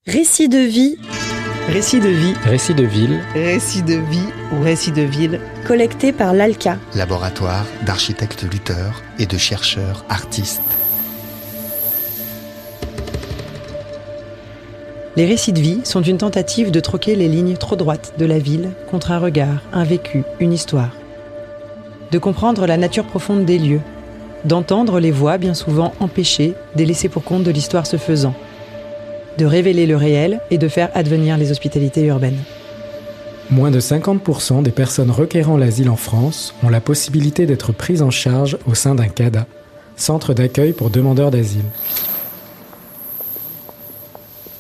Récits de vie, Récits de vie, Récits de ville, récits de vie ou récits de ville, collectés par l'ALCA. Laboratoire d'architectes lutteurs et de chercheurs artistes. Les récits de vie sont une tentative de troquer les lignes trop droites de la ville contre un regard, un vécu, une histoire. De comprendre la nature profonde des lieux, d'entendre les voix bien souvent empêchées des laissés pour compte de l'histoire se faisant, de révéler le réel et de faire advenir les hospitalités urbaines. moins de 50% des personnes requérant l'asile en France ont la possibilité d'être prises en charge au sein d'un CADA, Centre d'accueil pour demandeurs d'asile.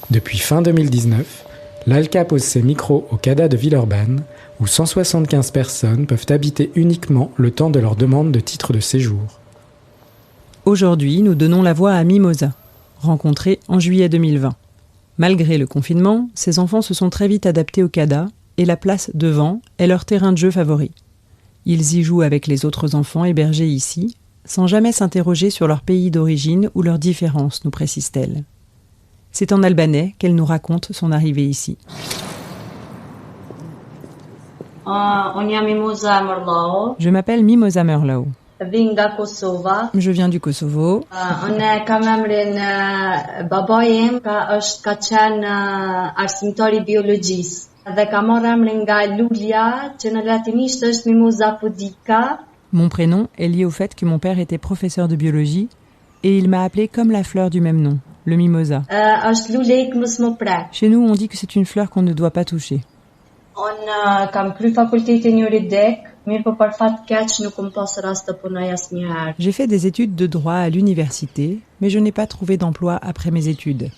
Depuis fin 2019, l'ALCA pose ses micros au CADA de Villeurbanne, où 175 personnes peuvent habiter uniquement le temps de leur demande de titre de séjour. Aujourd'hui, nous donnons la voix à Mimosa, rencontrée en juillet 2020. Malgré le confinement, ces enfants se sont très vite adaptés au CADA et la place devant est leur terrain de jeu favori. Ils y jouent avec les autres enfants hébergés ici, sans jamais s'interroger sur leur pays d'origine ou leurs différences, nous précise-t-elle. C'est en albanais qu'elle nous raconte son arrivée ici. Je m'appelle Mimosa Merlau. Je viens du Kosovo. Mon prénom est lié au fait que mon père était professeur de biologie et il m'a appelé comme la fleur du même nom, le mimosa. Chez nous, on dit que c'est une fleur qu'on ne doit pas toucher. J'ai fait des études de droit à l'université, mais je n'ai pas trouvé d'emploi après mes études.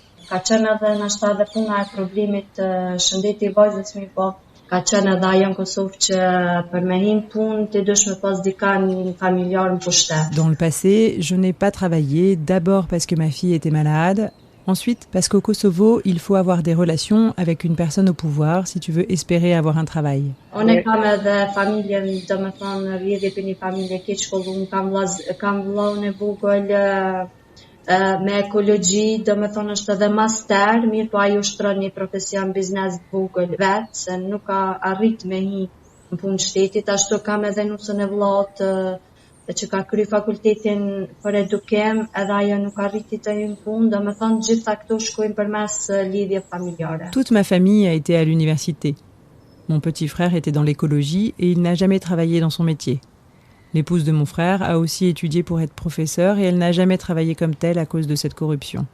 Dans le passé, je n'ai pas travaillé, d'abord parce que ma fille était malade, ensuite parce qu'au Kosovo, il faut avoir des relations avec une personne au pouvoir si tu veux espérer avoir un travail. Toute ma famille a été à l'université. Mon petit frère était dans l'écologie et il n'a jamais travaillé dans son métier. L'épouse de mon frère a aussi étudié pour être professeure et elle n'a jamais travaillé comme telle à cause de cette corruption.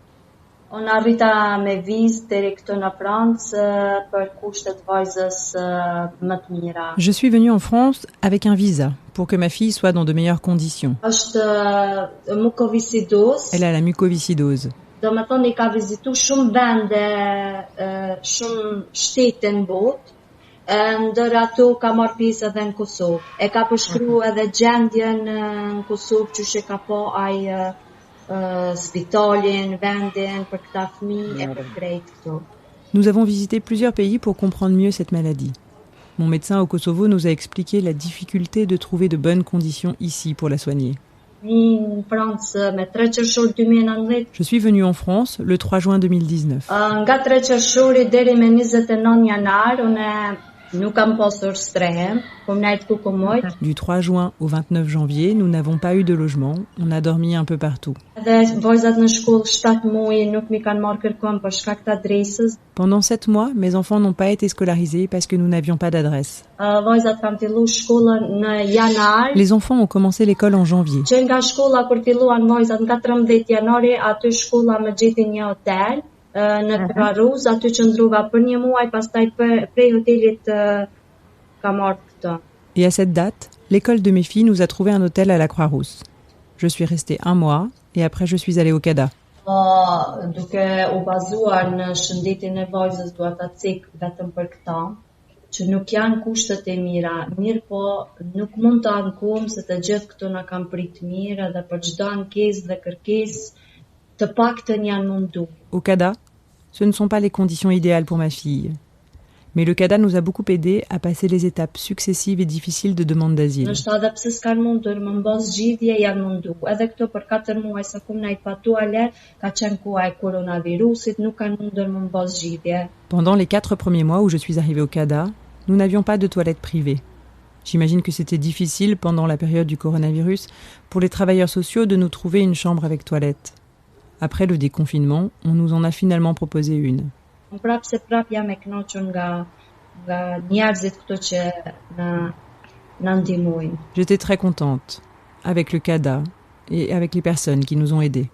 Je suis venue en France avec un visa pour que ma fille soit dans de meilleures conditions. Elle a la mucoviscidose. Nous avons visité plusieurs pays pour comprendre mieux cette maladie. Mon médecin au Kosovo nous a expliqué la difficulté de trouver de bonnes conditions ici pour la soigner. Je suis venue en France le 3 juin 2019. Du 3 juin au 29 janvier, nous n'avons pas eu de logement. On a dormi un peu partout. Pendant 7 mois, mes enfants n'ont pas été scolarisés parce que nous n'avions pas d'adresse. Les enfants ont commencé l'école en janvier. Et à cette date, l'école de mes filles nous a trouvé un hôtel à la Croix-Rousse. Je suis restée 1 mois et après je suis allée au CADA. Au CADA, ce ne sont pas les conditions idéales pour ma fille. Mais le CADA nous a beaucoup aidés à passer les étapes successives et difficiles de demande d'asile. Nështë edhe pse s'kan mundur më mbas zgjidhje janë mundu. Edhe këto për 4 muaj sa kum na I patua lër, ka qenë koha e koronavirusit, nuk kanë mundur më mbas zgjidhje. Pendant les 4 premiers mois où je suis arrivée au CADA, nous n'avions pas de toilettes privées. J'imagine que c'était difficile pendant la période du coronavirus pour les travailleurs sociaux de nous trouver une chambre avec toilette. Après le déconfinement, on nous en a finalement proposé une. Prap jam e kënaqur nga njerëzit këto që na ndihmojnë. J'étais très contente avec le CADA et avec les personnes qui nous ont aidés.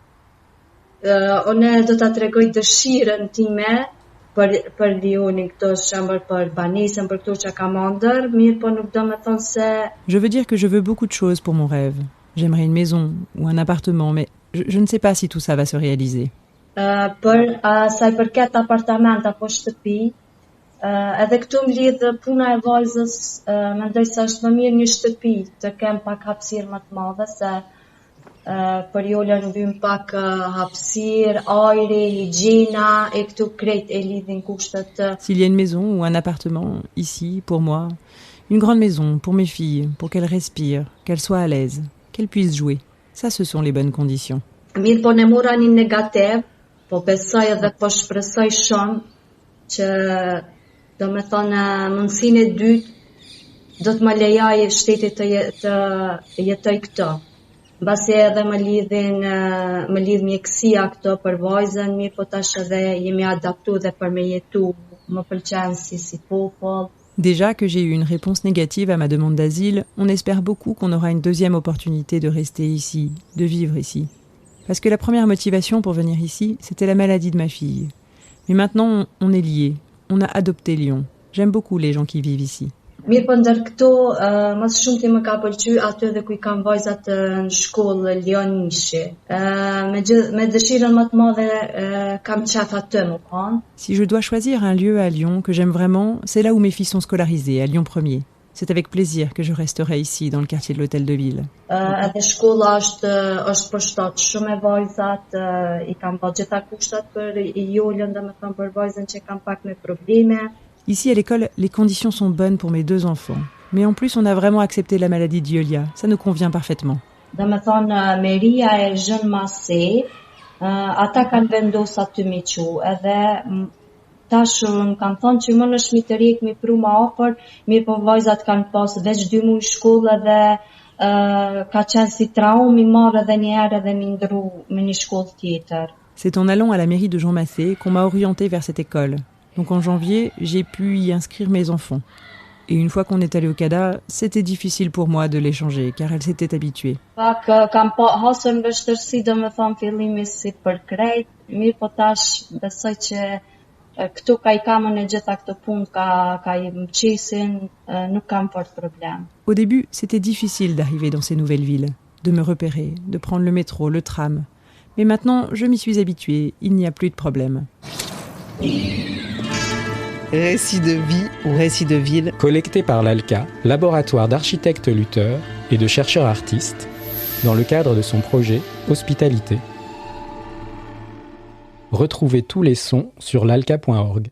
Unë do ta tregoj dëshirën time për Lionin këto shembull për banesën, për këto që ka mandër, mirë po nuk do të thonë se Je veux dire que je veux beaucoup de choses pour mon rêve. J'aimerais une maison ou un appartement, mais je ne sais pas si tout ça va se réaliser. për sa I përket apartament apo shtëpi, edhe këtu më lidh puna e vajzës, mendoj se është më mirë një shtëpi të kem pak hapësirë më të madhe se për Jolën vym pak hapësirë, ajri, higjiena e këtu krejt e lidhin kushtet. S'il y a une maison ou un appartement ici, pour moi, une grande maison pour mes filles, pour qu'elles respirent, qu'elles soient à l'aise, qu'elles puissent jouer. Ça, ce sont les bonnes conditions. Mirë po ne mora një negativ, po besoj edhe po shpresoj shumë që do me thonë mundësinë e dytë do të më lejojë shteti të jetoj këto. Mbasi edhe më lidh mjekësia këto për vajzën, mirë po tash edhe jemi adaptuar dhe për me jetu, më pëlqen si popull. Déjà que j'ai eu une réponse négative à ma demande d'asile, on espère beaucoup qu'on aura une deuxième opportunité de rester ici, de vivre ici. Parce que la première motivation pour venir ici, c'était la maladie de ma fille. Mais maintenant, on est liés. On a adopté Lyon. J'aime beaucoup les gens qui vivent ici. Mirë po ndër këto, më së shumti më ka pëlqyer aty edhe ku I kam vajzat në shkollë Lion Nishi. Me dëshirën më të madhe kam qef aty më kanë. Si je dois choisir un lieu à Lyon que j'aime vraiment, c'est là où mes filles sont scolarisées, à Lyon 1er. C'est avec plaisir que je resterai ici, dans le quartier de l'Hôtel de Ville. Edhe shkolla është përshtat shumë e vajzat, I kam bërë gjitha kushtat për Jolën, domethënë për vajzën që kam pak me probleme. Ici, à l'école, les conditions sont bonnes pour mes 2 enfants. Mais en plus, on a vraiment accepté la maladie de Julia. Ça nous convient parfaitement. Domethënë Meria e Jean Massé, ata kanë vendosur aty me qu, edhe tash më kanë thonë që më në shmitërik mi pru ma afër, mirë po vajzat kanë pas veç 2 muaj shkollë dhe ka qenë si traum I marrë edhe një herë edhe mi ndru me një shkollë tjetër. C'est en allant à la mairie de Jean Massé qu'on m'a orientée vers cette école. Donc en janvier, j'ai pu y inscrire mes enfants. Et une fois qu'on est allé au CADA, c'était difficile pour moi de les changer, car elles s'étaient habituées. Pak kam hasur në vështirësi domethënë fillimi si për krejt, mirë po tash besoj që këtu ka I kamën e gjitha këto punë ka I mëqisin, nuk kam fort problème. Au début, c'était difficile d'arriver dans ces nouvelles villes, de me repérer, de prendre le métro, le tram. Mais maintenant, je m'y suis habituée, il n'y a plus de problème. Récits de vie ou récits de ville. Collecté par l'ALCA, laboratoire d'architectes lutteurs et de chercheurs artistes, dans le cadre de son projet Hospitalité. Retrouvez tous les sons sur lalca.org.